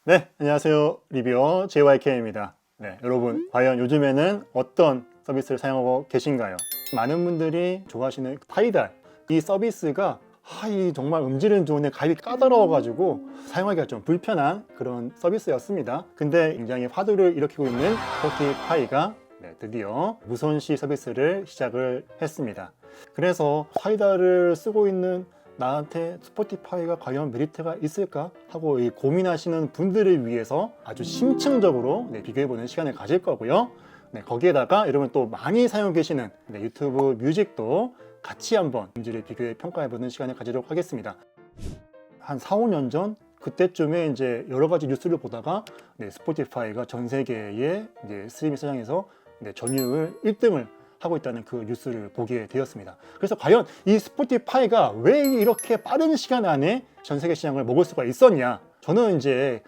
네, 안녕하세요. 리뷰어 JYK입니다. 네, 여러분, 과연 요즘에는 어떤 서비스를 사용하고 계신가요? 많은 분들이 좋아하시는 타이달. 이 서비스가 이 정말 음질은 좋은데 가입이 까다로워가지고 사용하기가 좀 불편한 그런 서비스였습니다. 근데 굉장히 화두를 일으키고 있는 스포티파이가 드디어 무손시 서비스를 시작을 했습니다. 그래서 타이달을 쓰고 있는 나한테 스포티파이가 과연 메리트가 있을까 하고 고민하시는 분들을 위해서 아주 심층적으로 비교해보는 시간을 가질 거고요. 거기에다가 여러분 또 많이 사용하고 계시는 유튜브 뮤직도 같이 한번 음질을 비교해 평가해보는 시간을 가지도록 하겠습니다. 한 4, 5년 전 그때쯤에 이제 여러 가지 뉴스를 보다가 스포티파이가 전 세계의 스트리밍 시장에서 점유율 1등을 하고 있다는 그 뉴스를 보게 되었습니다. 그래서 과연 이 스포티파이가 왜 이렇게 빠른 시간 안에 전 세계 시장을 먹을 수가 있었냐? 저는 이제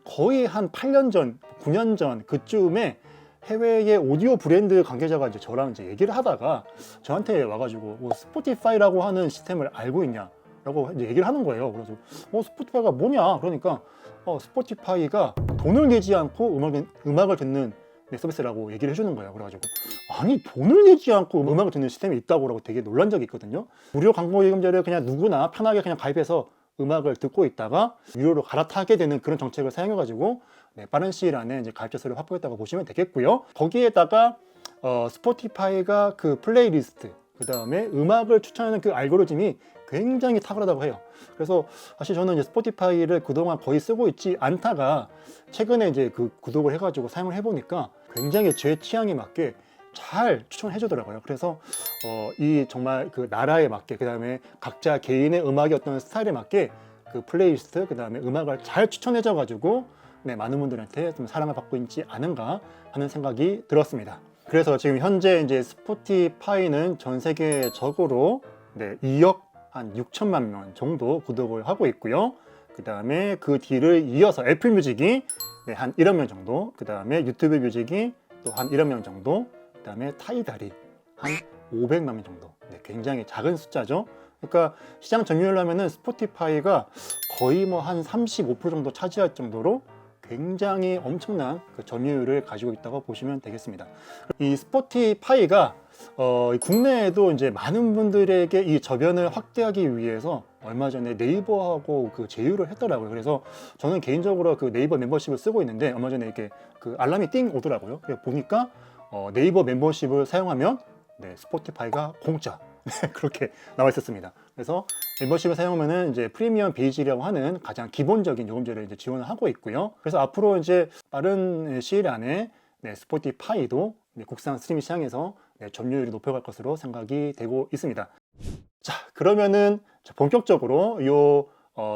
거의 한 8년 전, 9년 전 그쯤에 해외의 오디오 브랜드 관계자가 이제 저랑 이제 얘기를 하다가 저한테 와가지고 스포티파이라고 하는 시스템을 알고 있냐? 라고 이제 얘기를 하는 거예요. 그래서 스포티파이가 뭐냐? 그러니까 스포티파이가 돈을 내지 않고 음악을 듣는 서비스라고 얘기를 해주는 거예요. 그래가지고 아니 돈을 내지 않고 음악을 듣는 시스템이 있다고 되게 놀란 적이 있거든요. 무료 광고 예금제를 그냥 누구나 편하게 그냥 가입해서 음악을 듣고 있다가 유료로 갈아타게 되는 그런 정책을 사용해가지고 빠른 시일 안에 이제 가입자 수를 확보했다고 보시면 되겠고요. 거기에다가 스포티파이가 그 플레이리스트 그 다음에 음악을 추천하는 그 알고리즘이 굉장히 탁월하다고 해요. 그래서 사실 저는 이제 스포티파이를 그동안 거의 쓰고 있지 않다가 최근에 이제 그 구독을 해가지고 사용을 해보니까 굉장히 제 취향에 맞게 잘 추천해 주더라고요. 그래서 이 정말 그 나라에 맞게 그 다음에 각자 개인의 음악의 어떤 스타일에 맞게 그 플레이리스트 그 다음에 음악을 잘 추천해 줘 가지고 많은 분들한테 좀 사랑을 받고 있지 않은가 하는 생각이 들었습니다. 그래서 지금 현재 이제 스포티파이는 전 세계적으로 2억 한 6천만 명 정도 구독을 하고 있고요. 그 다음에 그 뒤를 이어서 애플 뮤직이 한 1억 명 정도, 그 다음에 유튜브 뮤직이 또 한 1억 명 정도, 그 다음에 타이달이 한 500만 명 정도. 굉장히 작은 숫자죠. 그러니까 시장 점유율로 하면은 스포티파이가 거의 뭐 한 35% 정도 차지할 정도로 굉장히 엄청난 그 점유율을 가지고 있다고 보시면 되겠습니다. 이 스포티파이가 국내에도 이제 많은 분들에게 이 저변을 확대하기 위해서 얼마 전에 네이버하고 그 제휴를 했더라고요. 그래서 저는 개인적으로 그 네이버 멤버십을 쓰고 있는데 얼마 전에 이렇게 그 알람이 띵 오더라고요. 보니까 네이버 멤버십을 사용하면 스포티파이가 공짜 그렇게 나와 있었습니다. 그래서 멤버십을 사용하면은 이제 프리미엄 베이직이라고 하는 가장 기본적인 요금제를 이제 지원을 하고 있고요. 그래서 앞으로 이제 빠른 시일 안에 스포티파이도 국산 스트리밍 시장에서 점유율이 높여갈 것으로 생각이 되고 있습니다. 자, 그러면은 본격적으로 이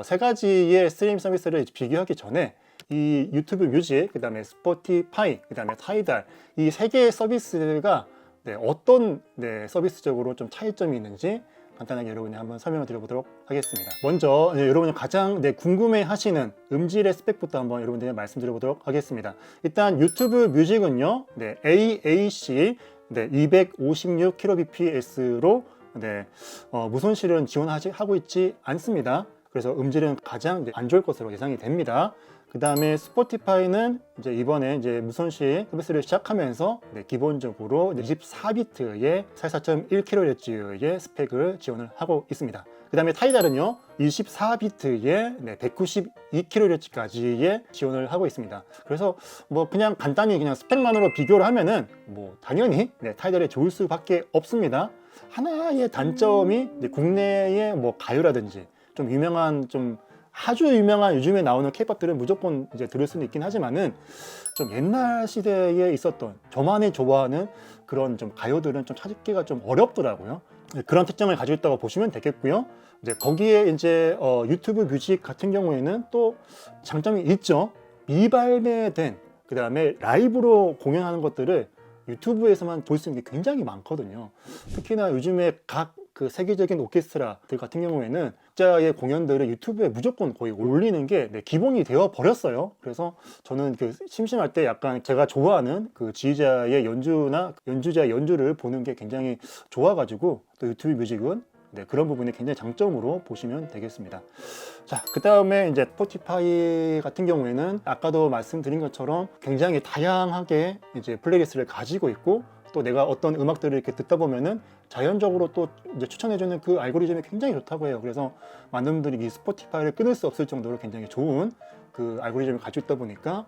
세 가지의 스트리밍 서비스를 비교하기 전에 이 유튜브 뮤직, 그 다음에 스포티파이, 그 다음에 타이달 이 세 개의 서비스가 어떤 서비스적으로 좀 차이점이 있는지 간단하게 여러분이 한번 설명을 드려보도록 하겠습니다. 먼저 여러분이 가장 궁금해 하시는 음질의 스펙부터 한번 여러분들에게 말씀드려보도록 하겠습니다. 일단 유튜브 뮤직은요 AAC 256kbps로 무손실은 지원하고 있지 않습니다. 그래서 음질은 가장 안 좋을 것으로 예상이 됩니다. 그 다음에 스포티파이는 이제 이번에 이제 무손실 서비스를 시작하면서 기본적으로 24비트의 44.1kHz의 스펙을 지원을 하고 있습니다. 그 다음에 타이달은요 24비트의 192kHz까지의 지원을 하고 있습니다. 그래서 뭐 그냥 간단히 그냥 스펙만으로 비교를 하면은 뭐 당연히 타이달이 좋을 수밖에 없습니다. 하나의 단점이 국내의 뭐 가요라든지 좀 유명한 아주 유명한 요즘에 나오는 케이팝들은 무조건 이제 들을 수는 있긴 하지만은 좀 옛날 시대에 있었던 저만이 좋아하는 그런 좀 가요들은 좀 찾기가 좀 어렵더라고요. 그런 특징을 가지고 있다고 보시면 되겠고요. 이제 거기에 이제 유튜브 뮤직 같은 경우에는 또 장점이 있죠. 미발매된 그 다음에 라이브로 공연하는 것들을 유튜브에서만 볼 수 있는 게 굉장히 많거든요. 특히나 요즘에 각 그 세계적인 오케스트라들 같은 경우에는 각자의 공연들을 유튜브에 무조건 거의 올리는 게 기본이 되어 버렸어요. 그래서 저는 그 심심할 때 약간 제가 좋아하는 그 지휘자의 연주나 연주자의 연주를 보는 게 굉장히 좋아가지고 또 유튜브 뮤직은 네, 그런 부분이 굉장히 장점으로 보시면 되겠습니다. 자, 그 다음에 이제 스포티파이 같은 경우에는 아까도 말씀드린 것처럼 굉장히 다양하게 이제 플레이리스트를 가지고 있고, 또 내가 어떤 음악들을 이렇게 듣다 보면은 자연적으로 또 이제 추천해주는 그 알고리즘이 굉장히 좋다고 해요. 그래서 많은 분들이 이 스포티파이를 끊을 수 없을 정도로 굉장히 좋은 그 알고리즘을 가지고 있다 보니까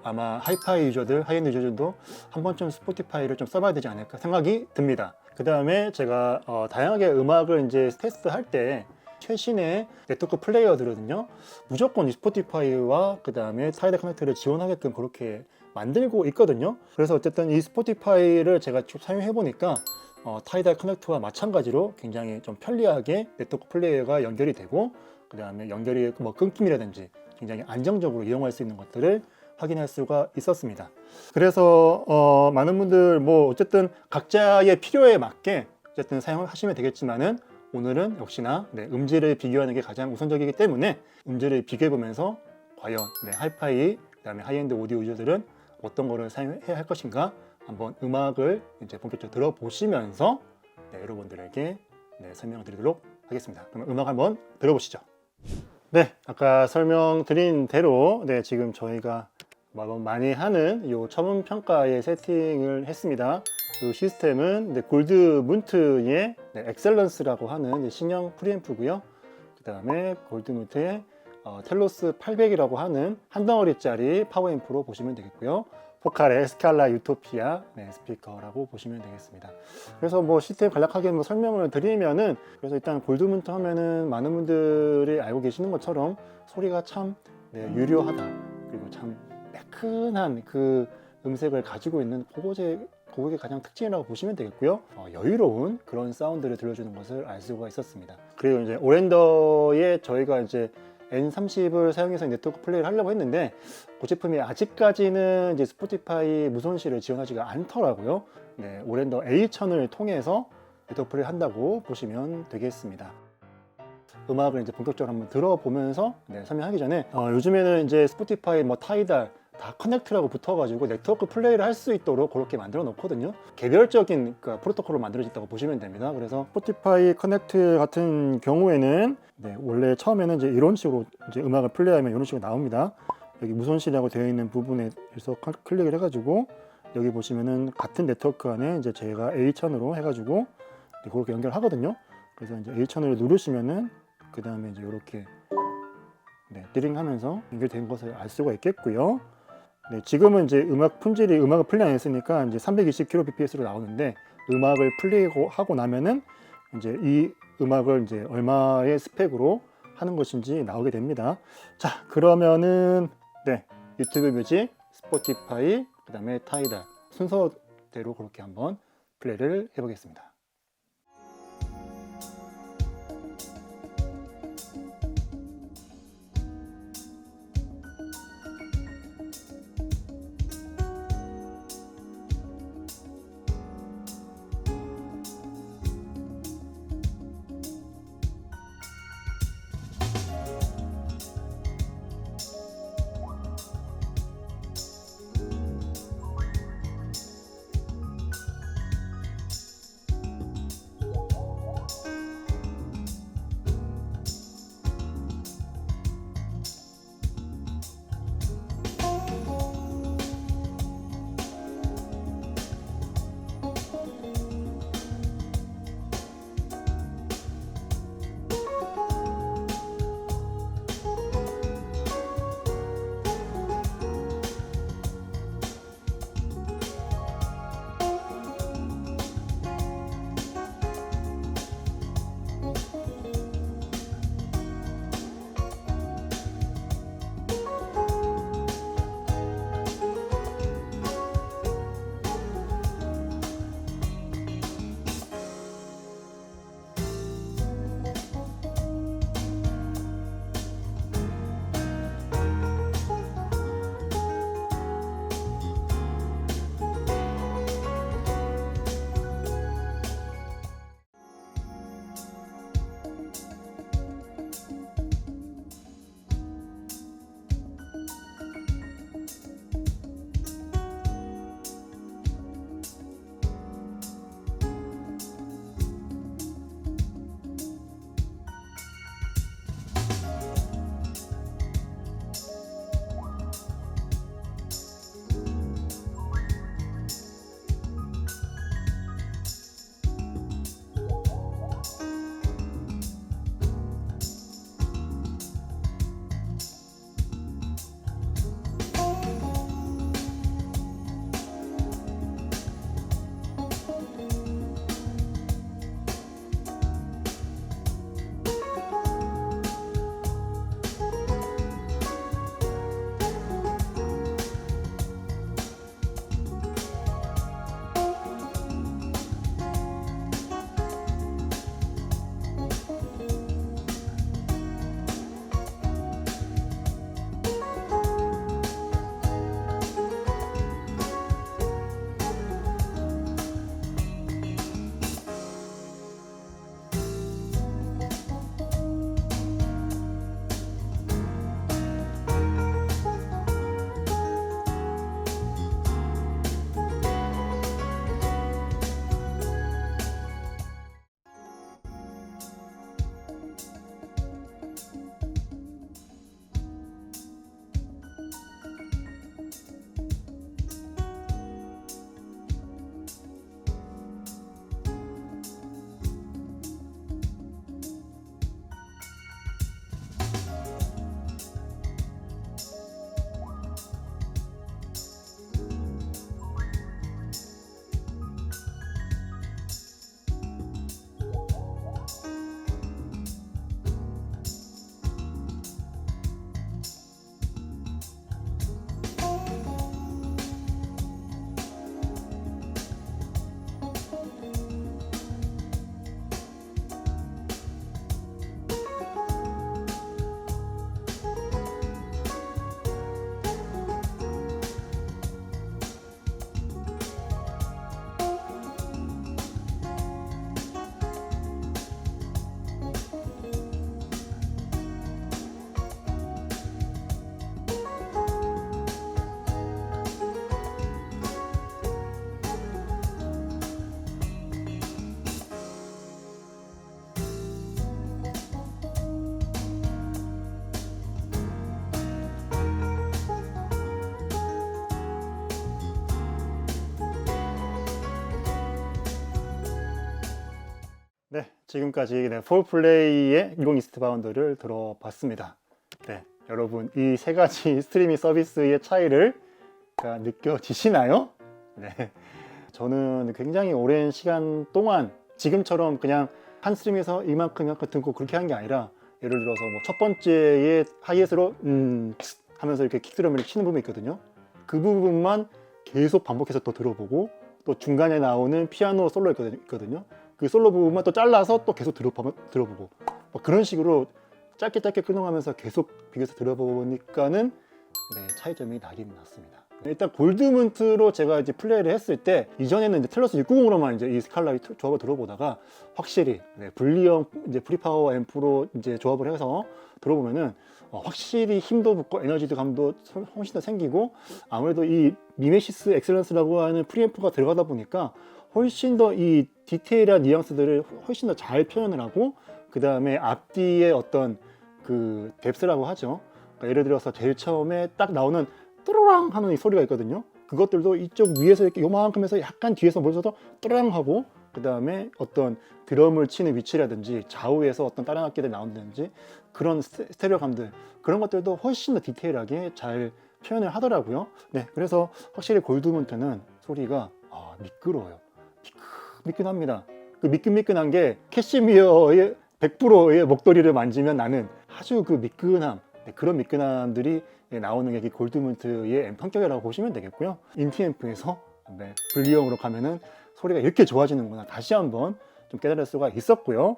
아마 하이파이 유저들, 하이엔드 유저들도 한 번쯤 스포티파이를 좀 써봐야 되지 않을까 생각이 듭니다. 그 다음에 제가 다양하게 음악을 이제 테스트할 때 최신의 네트워크 플레이어들은요, 무조건 이 스포티파이와 그 다음에 타이달 커넥트를 지원하게끔 그렇게 만들고 있거든요. 그래서 어쨌든 이 스포티파이를 제가 쭉 사용해 보니까 타이달 커넥트와 마찬가지로 굉장히 좀 편리하게 네트워크 플레이어가 연결이 되고, 그 다음에 연결이 뭐 끊김이라든지 굉장히 안정적으로 이용할 수 있는 것들을 확인할 수가 있었습니다. 그래서 많은 분들 뭐 어쨌든 각자의 필요에 맞게 어쨌든 사용을 하시면 되겠지만은, 오늘은 역시나 음질을 비교하는 게 가장 우선적이기 때문에 음질을 비교해 보면서 과연 하이파이 그다음에 하이엔드 오디오 유저들은 어떤 거를 사용해야 할 것인가 한번 음악을 이제 본격적으로 들어보시면서 여러분들에게 설명드리도록 하겠습니다. 그럼 음악 한번 들어보시죠. 네, 아까 설명드린 대로 지금 저희가 많이 하는 이 처분 평가의 세팅을 했습니다. 그 시스템은 골드 문트의 엑셀런스라고 하는 신형 프리앰프고요. 그 다음에 골드 문트의 텔로스 800이라고 하는 한 덩어리짜리 파워앰프로 보시면 되겠고요. 포칼의 스칼라 유토피아 스피커라고 보시면 되겠습니다. 그래서 뭐 시스템 간략하게 설명을 드리면은, 그래서 일단 골드 문트 하면은 많은 분들이 알고 계시는 것처럼 소리가 참 유려하다, 그리고 참 매끈한 그 음색을 가지고 있는 그게 가장 특징이라고 보시면 되겠고요. 여유로운 그런 사운드를 들려주는 것을 알 수가 있었습니다. 그리고 이제 오랜더에 저희가 이제 N30을 사용해서 네트워크 플레이를 하려고 했는데, 그 제품이 아직까지는 이제 스포티파이 무손실을 지원하지가 않더라고요. 오랜더 A1000을 통해서 네트워크 플레이를 한다고 보시면 되겠습니다. 음악을 이제 본격적으로 한번 들어보면서 설명하기 전에, 요즘에는 이제 스포티파이, 타이달 다 커넥트라고 붙어가지고 네트워크 플레이를 할 수 있도록 그렇게 만들어 놓거든요. 개별적인 프로토콜로 만들어졌다고 보시면 됩니다. 그래서 스포티파이 커넥트 같은 경우에는 원래 처음에는 이제 이런 식으로 이제 음악을 플레이하면 이런 식으로 나옵니다. 여기 무손실이라고 되어 있는 부분에서 클릭을 해가지고 여기 보시면은 같은 네트워크 안에 이제 제가 A1000으로 해가지고 그렇게 연결하거든요. 그래서 이제 A1000을 누르시면은 그 다음에 이제 이렇게 띠링하면서 연결된 것을 알 수가 있겠고요. 지금은 이제 음악을 플레이 안 했으니까 이제 320kbps로 나오는데, 음악을 플레이하고 나면은 이제 이 음악을 이제 얼마의 스펙으로 하는 것인지 나오게 됩니다. 자, 그러면은 유튜브 뮤직, 스포티파이, 그 다음에 타이달 순서대로 그렇게 한번 플레이를 해보겠습니다. 지금까지 폴플레이의 20 이스트바운드를 들어봤습니다. 네, 여러분 이 세 가지 스트리밍 서비스의 차이를 느껴지시나요? 네, 저는 굉장히 오랜 시간 동안 지금처럼 그냥 한 스트림에서 이만큼 듣고 그렇게 한 게 아니라, 예를 들어서 뭐 첫 번째의 하이햇으로 하면서 이렇게 킥드럼을 치는 부분이 있거든요. 그 부분만 계속 반복해서 또 들어보고, 또 중간에 나오는 피아노 솔로 있거든요. 그 솔로 부분만 또 잘라서 또 계속 들어보고, 뭐 그런 식으로 짧게 끊어가면서 계속 비교해서 들어보니까는 차이점이 나긴 났습니다. 일단 골드문트로 제가 이제 플레이를 했을 때, 이전에는 이제 텔러스 690으로만 이제 이 스칼라의 조합을 들어보다가 확실히 분리형 이제 프리파워 앰프로 이제 조합을 해서 들어보면은 확실히 힘도 붙고 에너지도 감도 훨씬 더 생기고, 아무래도 이 미메시스 엑셀런스라고 하는 프리앰프가 들어가다 보니까 훨씬 더 이 디테일한 뉘앙스들을 훨씬 더 잘 표현을 하고, 그 다음에 앞뒤의 어떤 그 뎁스라고 하죠. 그러니까 예를 들어서 제일 처음에 딱 나오는 또르랑 하는 이 소리가 있거든요. 그것들도 이쪽 위에서 이렇게 요만큼 해서 약간 뒤에서 멀어서 또르랑 하고, 그 다음에 어떤 드럼을 치는 위치라든지 좌우에서 어떤 다른 악기들 나온다든지 그런 스테레오감들, 그런 것들도 훨씬 더 디테일하게 잘 표현을 하더라고요. 네, 그래서 확실히 골드문트는 소리가 미끄러워요. 미끈합니다. 그 미끈미끈한 게 캐시미어의 100%의 목도리를 만지면 나는 아주 그 미끈함, 그런 미끈함들이 나오는 게 골드문트의 성격이라고 보시면 되겠고요. 인티앰프에서 분리형으로 가면은 소리가 이렇게 좋아지는구나, 다시 한번 좀 깨달을 수가 있었고요.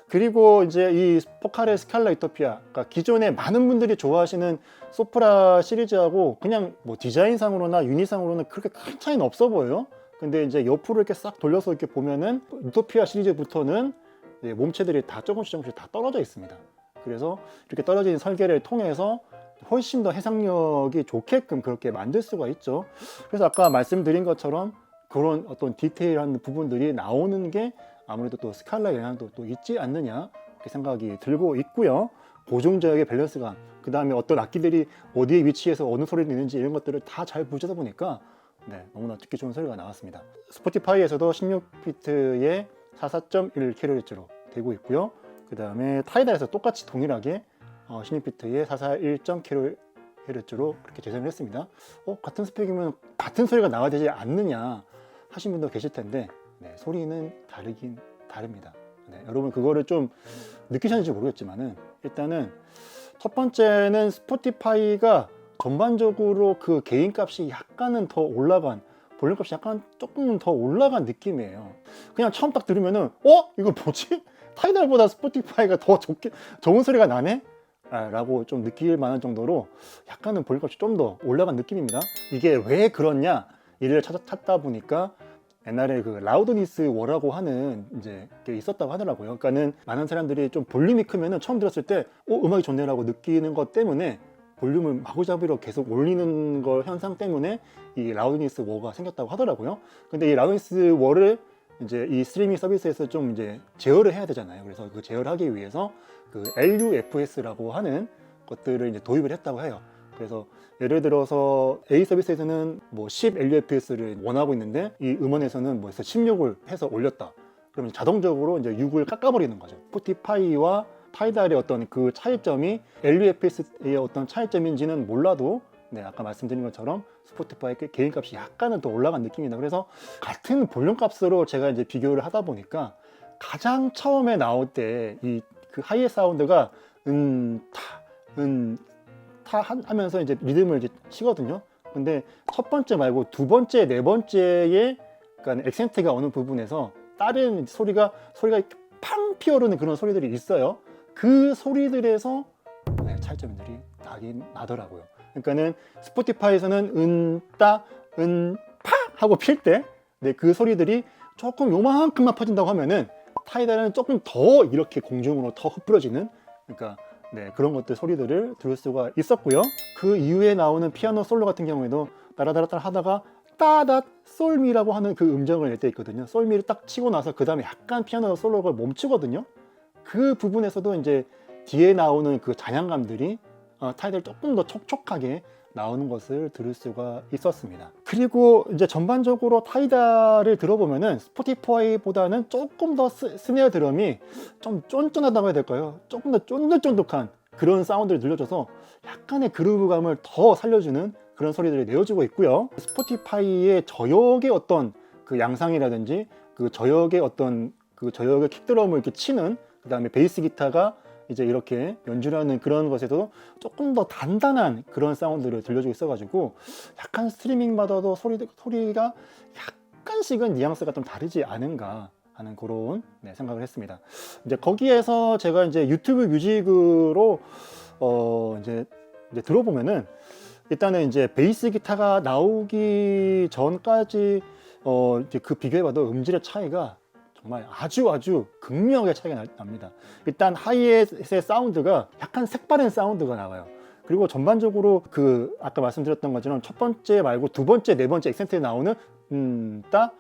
그리고 이제 이 포칼의 스칼라 유토피아, 그러니까 기존에 많은 분들이 좋아하시는 소프라 시리즈하고 그냥 뭐 디자인상으로나 유닛상으로는 그렇게 큰 차이는 없어 보여요. 근데 이제 옆으로 이렇게 싹 돌려서 이렇게 보면은 유토피아 시리즈부터는 몸체들이 다 조금씩 다 떨어져 있습니다. 그래서 이렇게 떨어진 설계를 통해서 훨씬 더 해상력이 좋게끔 그렇게 만들 수가 있죠. 그래서 아까 말씀드린 것처럼 그런 어떤 디테일한 부분들이 나오는 게 아무래도 또 스칼라 영향도 또 있지 않느냐, 그렇게 생각이 들고 있고요. 고중저역의 밸런스감, 그 다음에 어떤 악기들이 어디에 위치해서 어느 소리를 내는지 이런 것들을 다 잘 보셔다 보니까 너무나 듣기 좋은 소리가 나왔습니다. 스포티파이에서도 16비트의 44.1kHz로 되고 있고요. 그 다음에 타이달에서 똑같이 동일하게 16비트의 441.kHz로 그렇게 재생을 했습니다. 같은 스펙이면 같은 소리가 나와야 되지 않느냐 하신 분도 계실 텐데, 소리는 다르긴 다릅니다. 여러분 그거를 좀 느끼셨는지 모르겠지만은, 일단은 첫 번째는 스포티파이가 전반적으로 그 게인 값이 약간은 더 올라간, 볼륨 값이 약간 조금 더 올라간 느낌이에요. 그냥 처음 딱 들으면은 이거 뭐지? 타이달보다 스포티파이가 더 좋은 소리가 나네? 라고 좀 느낄 만한 정도로 약간은 볼륨 값이 좀 더 올라간 느낌입니다. 이게 왜 그렇냐? 이를 찾다 보니까 옛날에 그 라우드니스 워라고 하는 이제 게 있었다고 하더라고요. 그러니까는 많은 사람들이 좀 볼륨이 크면은 처음 들었을 때 음악이 좋네라고 느끼는 것 때문에 볼륨을 마구잡이로 계속 올리는 걸 현상 때문에 이 라우드니스 워가 생겼다고 하더라고요. 근데 이 라우드니스 워를 이제 이 스트리밍 서비스에서 좀 이제 제어를 해야 되잖아요. 그래서 그 제어를 하기 위해서 그 LUFS라고 하는 것들을 이제 도입을 했다고 해요. 그래서 예를 들어서 A 서비스에서는 뭐 10 LUFS를 원하고 있는데 이 음원에서는 뭐 16을 해서 올렸다. 그러면 자동적으로 이제 6을 깎아버리는 거죠. 스포티파이와 타이달의 어떤 그 차이점이 LUFS의 어떤 차이점인지는 몰라도 아까 말씀드린 것처럼 스포티파이 개인값이 약간은 더 올라간 느낌이다. 그래서 같은 볼륨 값으로 제가 이제 비교를 하다 보니까 가장 처음에 나올 때 이 그 하이의 사운드가 타 하면서 이제 리듬을 이제 치거든요. 근데 첫 번째 말고 두 번째, 네 번째에 그러니까 액센트가 어느 부분에서 다른 소리가 팡 피어오르는 그런 소리들이 있어요. 그 소리들에서 차이점들이 나긴 나더라고요. 그러니까는 스포티파이에서는 파 하고 필 때 그 소리들이 조금 요만큼만 퍼진다고 하면은 타이달은 조금 더 이렇게 공중으로 더 흩뿌려지는, 그러니까 그런 것들 소리들을 들을 수가 있었고요. 그 이후에 나오는 피아노 솔로 같은 경우에도 따라따라 하다가 따다 솔미라고 하는 그 음정을 낼 때 있거든요. 솔미를 딱 치고 나서 그 다음에 약간 피아노 솔로가 멈추거든요. 그 부분에서도 이제 뒤에 나오는 그 잔향감들이 타이틀이 조금 더 촉촉하게 나오는 것을 들을 수가 있었습니다. 그리고 이제 전반적으로 타이다를 들어보면은 스포티파이보다는 조금 더 스네어 드럼이 좀 쫀쫀하다고 해야 될까요? 조금 더 쫀득쫀득한 그런 사운드를 들려줘서 약간의 그루브감을 더 살려주는 그런 소리들을 내어주고 있고요. 스포티파이의 저역의 어떤 그 양상이라든지 그 저역의 어떤 그 저역의 킥드럼을 이렇게 치는, 그 다음에 베이스 기타가 이제 이렇게 연주하는 그런 것에도 조금 더 단단한 그런 사운드를 들려주고 있어가지고 약간 스트리밍마다도 소리가 약간씩은 뉘앙스가 좀 다르지 않은가 하는 그런 생각을 했습니다. 이제 거기에서 제가 이제 유튜브 뮤직으로 이제 들어보면은 일단은 이제 베이스 기타가 나오기 전까지 이제 그 비교해봐도 음질의 차이가 정말 아주 극명하게 차이가 납니다. 일단 하이햇의 사운드가 약간 색바른 사운드가 나와요. 그리고 전반적으로 그 아까 말씀드렸던 것처럼 첫 번째 말고 두 번째, 네 번째 액센트에 나오는 탄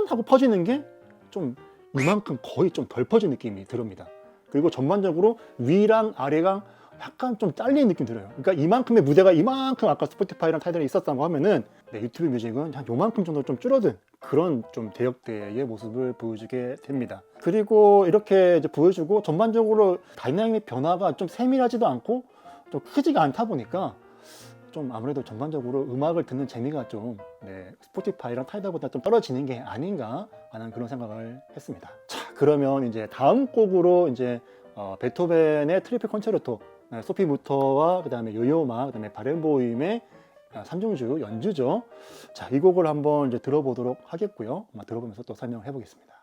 하고 퍼지는 게 좀 이만큼 거의 좀 덜 퍼진 느낌이 들습니다. 그리고 전반적으로 위랑 아래가 약간 좀 잘리는 느낌 들어요. 그러니까 이만큼의 무대가 이만큼 아까 스포티파이랑 타이틀이 있었다고 하면은 유튜브 뮤직은 한 요만큼 정도 좀 줄어든 그런 좀 대역대의 모습을 보여주게 됩니다. 그리고 이렇게 이제 보여주고 전반적으로 다이나믹 변화가 좀 세밀하지도 않고 좀 크지가 않다 보니까 좀 아무래도 전반적으로 음악을 듣는 재미가 좀 스포티파이랑 타이틀보다 좀 떨어지는 게 아닌가 하는 그런 생각을 했습니다. 자, 그러면 이제 다음 곡으로 이제 베토벤의 트리플 콘체르토, 소피 무터와 그 다음에 요요마, 그 다음에 바렌보임의 삼중주 연주죠. 자, 이 곡을 한번 이제 들어보도록 하겠고요. 들어보면서 또 설명해 보겠습니다.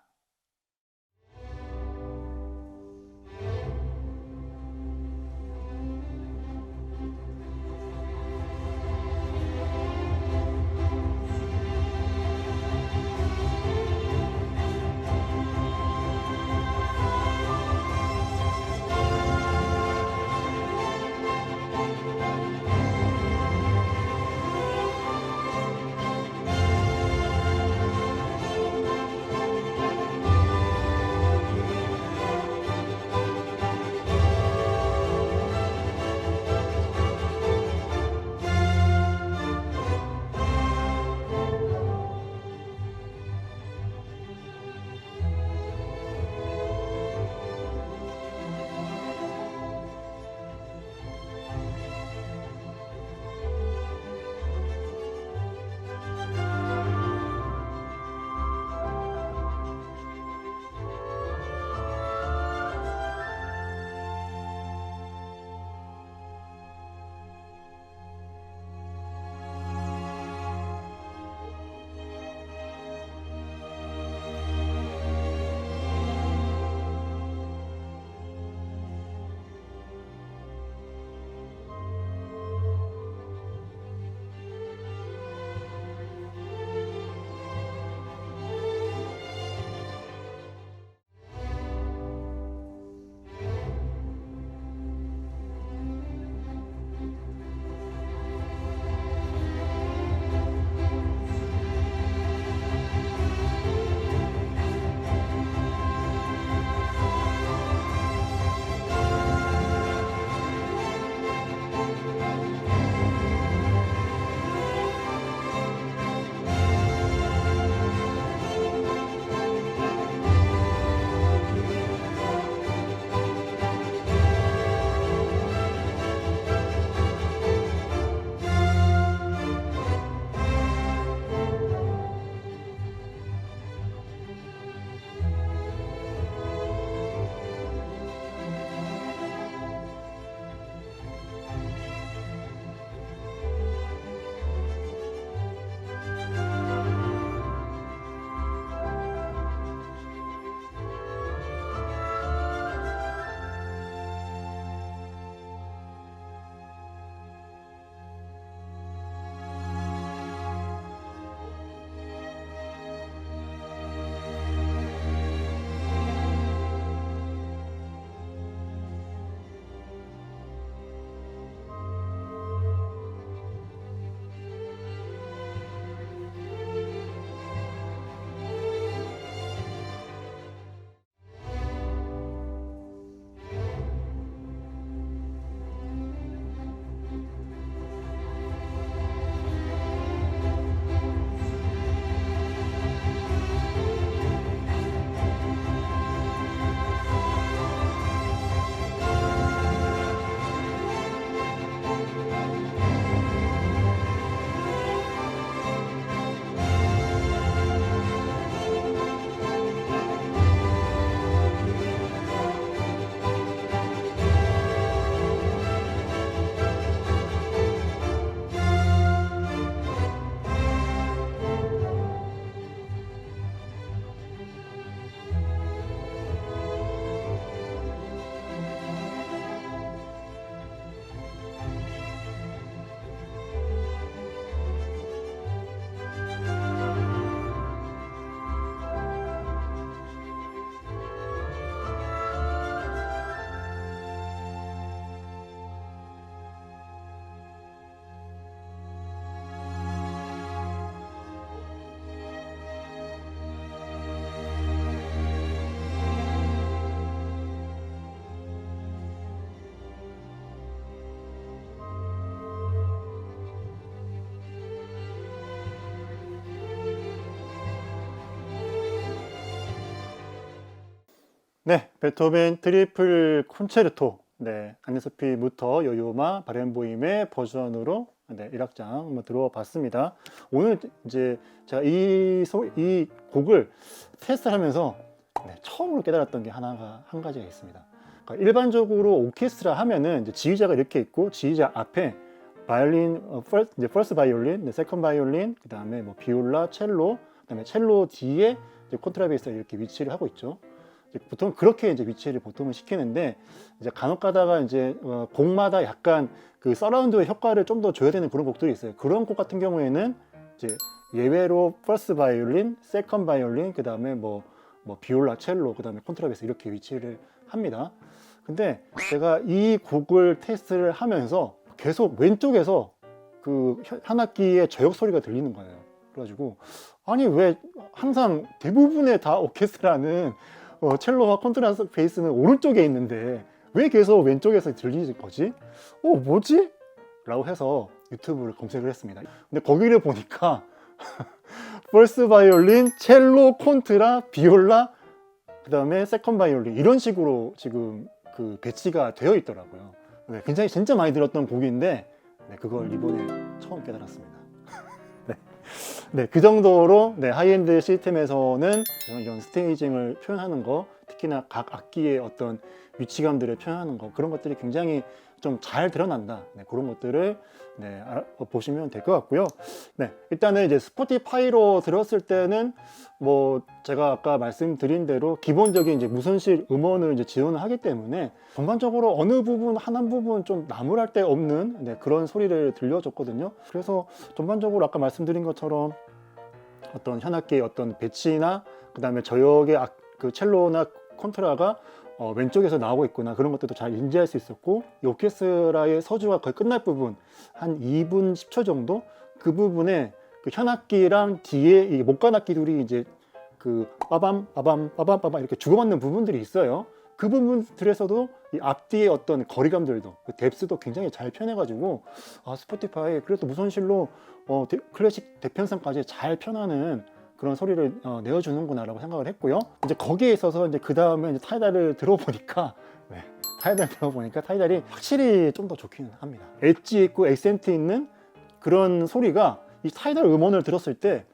네, 베토벤 트리플 콘체르토. 네, 안네스피부터 요요마 바렌보임의 버전으로 네, 1악장 한번 들어와 봤습니다. 오늘 이제 제가 이 곡을 테스트하면서 네, 처음으로 깨달았던 게 한 가지가 있습니다. 그러니까 일반적으로 오케스트라 하면은 이제 지휘자가 이렇게 있고 지휘자 앞에 바이올린, 이제 퍼스트 바이올린, 세컨드 바이올린, 그 다음에 뭐 비올라, 첼로, 그 다음에 첼로 뒤에 이제 콘트라베이스가 이렇게 위치를 하고 있죠. 보통 그렇게 이제 위치를 보통은 시키는데 이제 간혹 가다가 이제 곡마다 약간 그 서라운드의 효과를 좀 더 줘야 되는 그런 곡들이 있어요. 그런 곡 같은 경우에는 이제 예외로 퍼스트 바이올린, 세컨드 바이올린, 그 다음에 뭐 비올라, 첼로, 그 다음에 콘트라베이스 이렇게 위치를 합니다. 근데 제가 이 곡을 테스트를 하면서 계속 왼쪽에서 그 현악기의 저역 소리가 들리는 거예요. 그래가지고 아니 왜 항상 대부분의 다 오케스트라는 첼로와 콘트라베이스는 오른쪽에 있는데 왜 계속 왼쪽에서 들리는 거지? 뭐지? 라고 해서 유튜브를 검색을 했습니다. 근데 거기를 보니까 퍼스트 바이올린, 첼로, 콘트라, 비올라, 그 다음에 세컨드 바이올린 이런 식으로 지금 그 배치가 되어 있더라고요. 네, 굉장히 진짜 많이 들었던 곡인데 네, 그걸 이번에 처음 깨달았습니다. 네, 그 정도로 네, 하이엔드 시스템에서는 이런 스테이징을 표현하는 거, 특히나 각 악기의 어떤 위치감들을 표현하는 거, 그런 것들이 굉장히 좀 잘 드러난다. 네, 그런 것들을 네, 보시면 될 것 같고요. 네, 일단은 이제 스포티파이로 들었을 때는 뭐 제가 아까 말씀드린 대로 기본적인 이제 무선실 음원을 이제 지원을 하기 때문에 전반적으로 어느 부분 한 부분 좀 나무랄 데 없는 네, 그런 소리를 들려줬거든요. 그래서 전반적으로 아까 말씀드린 것처럼 어떤 현악기의 어떤 배치나 그 다음에 저역의 그 첼로나 콘트라가 왼쪽에서 나오고 있구나 그런 것들도 잘 인지할 수 있었고 이 오케스트라의 서주가 거의 끝날 부분 한 2분 10초 정도 그 부분에 그 현악기랑 뒤에 이 목관악기들이 이제 그 빠밤 빠밤 빠밤 빠밤 이렇게 주고받는 부분들이 있어요. 그 부분들에서도 이 앞뒤의 어떤 거리감들도 그 뎁스도 굉장히 잘 표현해가지고 스포티파이 그래도 무선실로 클래식 대편성까지 잘 표현하는 그런 소리를 내어주는구나 라고 생각을 했고요. 이제 거기에 있어서 이제 그 다음에 이제 타이달을 들어보니까 타이달이 확실히 좀 더 좋기는 합니다. 엣지 있고 액센트 있는 그런 소리가 이 타이달 음원을 들었을 때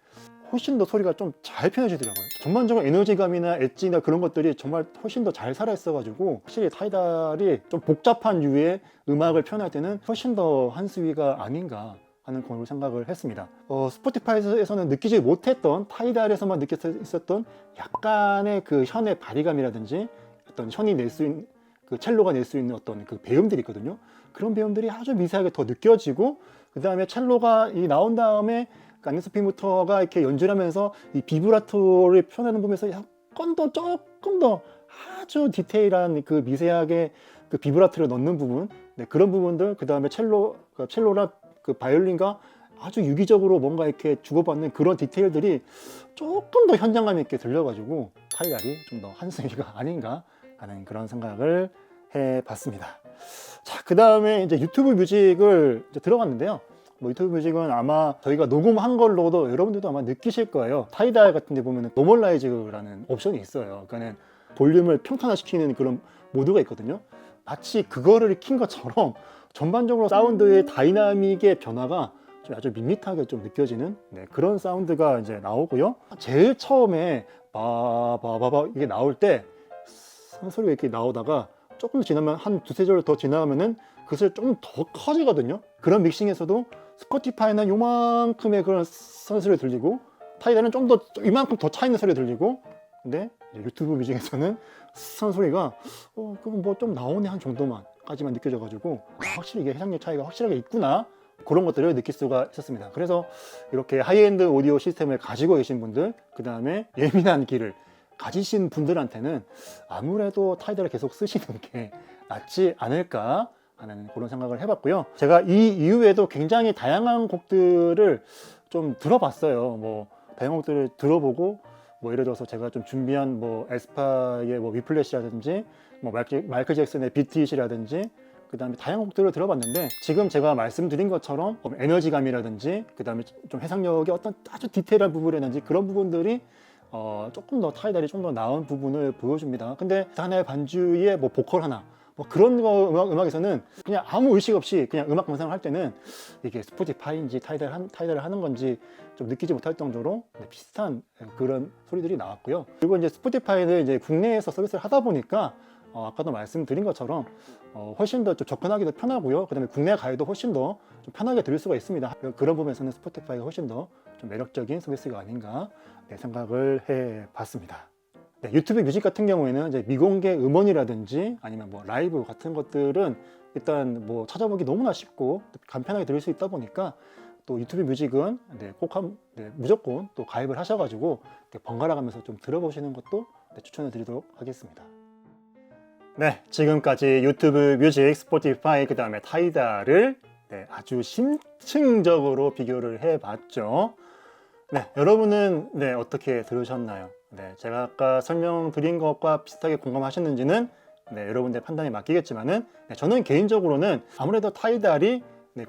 훨씬 더 소리가 좀 잘 표현해지더라고요. 전반적으로 에너지감이나 엣지나 그런 것들이 정말 훨씬 더 잘 살아있어가지고 확실히 타이달이 좀 복잡한 류의 음악을 표현할 때는 훨씬 더 한수위가 아닌가 하는 그런 생각을 했습니다. 스포티파이에서는 느끼지 못했던 타이달에서만 느낄 수 있었던 약간의 그 현의 바리감이라든지 어떤 현이 낼 수 있는 그 첼로가 낼 수 있는 어떤 그 배음들이 있거든요. 그런 배음들이 아주 미세하게 더 느껴지고 그 다음에 첼로가 나온 다음에 안네스피무터가 이렇게 연주를 하면서 이 비브라토를 표현하는 부분에서 약간 더 조금 더 아주 디테일한 그 미세하게 그 비브라토를 넣는 부분 네, 그런 부분들 그 다음에 첼로나 그 바이올린과 아주 유기적으로 뭔가 이렇게 주고받는 그런 디테일들이 조금 더 현장감 있게 들려가지고 타이달이 좀 더 한수위가 아닌가 하는 그런 생각을 해봤습니다. 자, 그 다음에 이제 유튜브 뮤직을 이제 들어봤는데요. 유튜브 뮤직은 아마 저희가 녹음한 걸로도 여러분들도 아마 느끼실 거예요. 타이달 같은 데 보면 노멀라이즈라는 옵션이 있어요. 그러니까 볼륨을 평탄화시키는 그런 모드가 있거든요. 마치 그거를 킨 것처럼 전반적으로 사운드의 다이나믹의 변화가 좀 아주 밋밋하게 좀 느껴지는 그런 사운드가 이제 나오고요. 제일 처음에 바바바바 이게 나올 때 산소리가 이렇게 나오다가 조금 지나면 한 두세 절 더 지나가면은 그것을 좀 더 커지거든요. 그런 믹싱에서도 스포티파이는 요만큼의 그런 산소리가 들리고 타이달은 좀 더 이만큼 더 차 있는 소리가 들리고 근데 유튜브 뮤직에서는 산소리가 그럼 뭐 좀 나오네 한 정도만까지만 느껴져가지고 확실히 이게 해상력 차이가 확실하게 있구나 그런 것들을 느낄 수가 있었습니다. 그래서 이렇게 하이엔드 오디오 시스템을 가지고 계신 분들 그 다음에 예민한 귀를 가지신 분들한테는 아무래도 타이달을 계속 쓰시는 게 낫지 않을까 하는 그런 생각을 해봤고요. 제가 이 이후에도 굉장히 다양한 곡들을 좀 들어봤어요. 다양한 곡들을 들어보고 예를 들어서 제가 좀 준비한 에스파의 위플래시라든지 마이클 잭슨의 비트잇이라든지 그 다음에 다양한 곡들을 들어봤는데 지금 제가 말씀드린 것처럼 에너지감이라든지 그 다음에 좀 해상력의 어떤 아주 디테일한 부분이라든지 그런 부분들이 조금 더 타이달이 좀 더 나은 부분을 보여줍니다. 근데 하나의 반주에 뭐 보컬 하나 뭐 그런 거 음악에서는 그냥 아무 의식 없이 그냥 음악 감상을 할 때는 이게 스포티파이인지 타이달을 하는 건지 좀 느끼지 못할 정도로 비슷한 그런 소리들이 나왔고요. 그리고 이제 스포티파이는 이제 국내에서 서비스를 하다 보니까 아까도 말씀드린 것처럼 훨씬 더 좀 접근하기도 편하고요. 그다음에 국내 가이도 훨씬 더 좀 편하게 들을 수가 있습니다. 그런 부분에서는 스포티파이가 훨씬 더 좀 매력적인 서비스가 아닌가 생각을 해봤습니다. 네, 유튜브 뮤직 같은 경우에는 이제 미공개 음원이라든지 아니면 뭐 라이브 같은 것들은 일단 뭐 찾아보기 너무나 쉽고 간편하게 들을 수 있다 보니까 또 유튜브 뮤직은 무조건 또 가입을 하셔가지고 번갈아 가면서 좀 들어보시는 것도 추천을 드리도록 하겠습니다. 네, 지금까지 유튜브 뮤직, 스포티파이, 그 다음에 타이달을 아주 심층적으로 비교를 해봤죠. 네, 여러분은 어떻게 들으셨나요? 제가 아까 설명드린 것과 비슷하게 공감하셨는지는 여러분들의 판단에 맡기겠지만은 저는 개인적으로는 아무래도 타이달이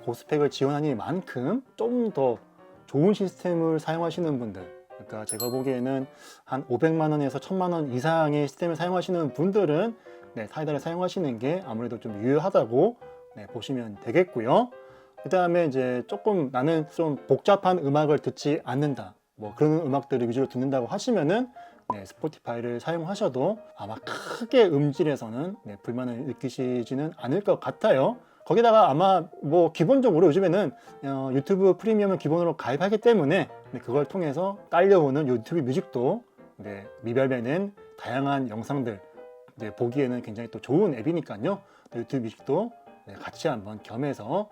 고스펙을 지원하니만큼 좀 더 좋은 시스템을 사용하시는 분들, 그러니까 제가 보기에는 한 500만 원에서 1000만 원 이상의 시스템을 사용하시는 분들은 타이달을 사용하시는 게 아무래도 좀 유효하다고 보시면 되겠고요. 그 다음에 이제 조금 나는 좀 복잡한 음악을 듣지 않는다, 뭐 그런 음악들을 위주로 듣는다고 하시면은 스포티파이를 사용하셔도 아마 크게 음질에서는 불만을 느끼시지는 않을 것 같아요. 거기다가 아마 뭐 기본적으로 요즘에는 유튜브 프리미엄을 기본으로 가입하기 때문에 그걸 통해서 딸려오는 유튜브 뮤직도 미별되는 다양한 영상들 보기에는 굉장히 또 좋은 앱이니까요. 유튜브 뮤직도 같이 한번 겸해서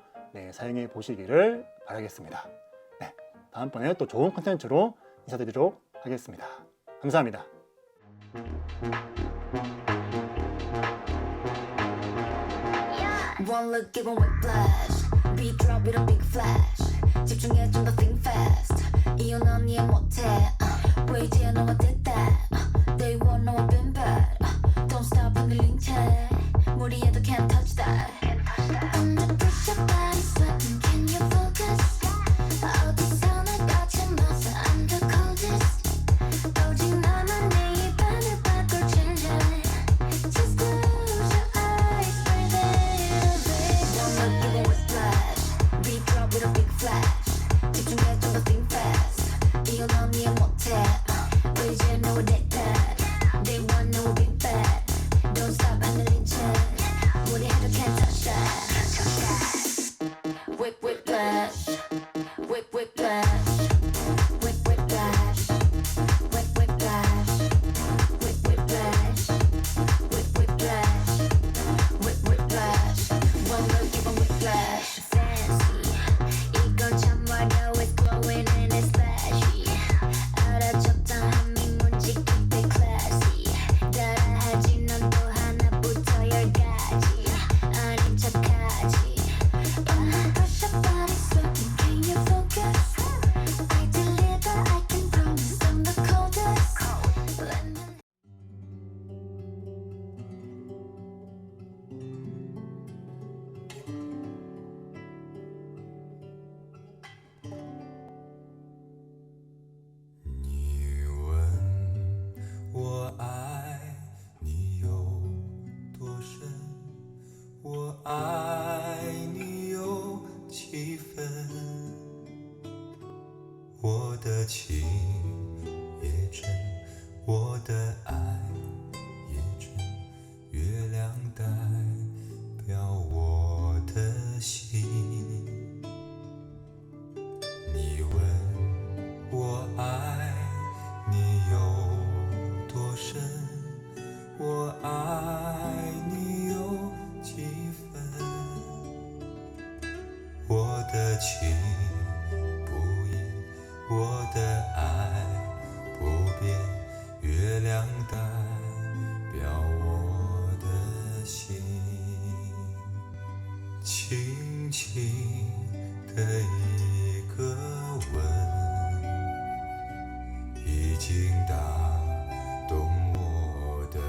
사용해 보시기를 바라겠습니다. 다음번에 또 좋은 콘텐츠로 인사드리도록 하겠습니다. 감사합니다. One look, give 'em whiplash. Beat drop with a big flash. 집중해 좀 더 think fast. 이유 넌 이해 못해. 왜 이제야 너가 됐다. Day one 너와 been bad. Don't stop 흔들린 채. 무리해도 can't touch that. Under pressure, body sweating. Can you focus? 어디서나 거침없어. I'm the coldest. 오직 나만 내 입안을 바꿀 진짜. Just close your eyes, breathe in. One look, give 'em whiplash. Beat drop with a big flash. 집중해 좀 더 think fast. 이유 넌 이해 못해. 왜 이제 너와 됐다. Day one 너와 big bad. Don't stop 흔들린 채. 무리해도 can't touch that. Whip whiplash. Whip whiplash. Whip whiplash. Whip whiplash. Whip whiplash. Whip whiplash. Whip whiplash. One look, give 'em whiplash. Fancy. 이건 참 어려워. It's glowing and it's flashy. 알아줬던 한미문지 그때 classy. 따라하지 넌 또 하나부터 열까지. 아닌 척하지. Under pressure, body sweating. Can you focus? I deliver, I can promise I'm the coldest. Let me你问我爱你有多深，我爱你有几分，我的情也真，我的爱也真，月亮代表我的心。你问我爱你有多深，我爱你有几分，我的情不移，我的爱不变，月亮代表我的心，轻轻的一个吻，已经打动我的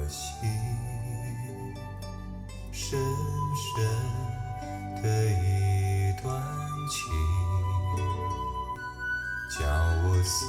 心，深深的一段情，叫我思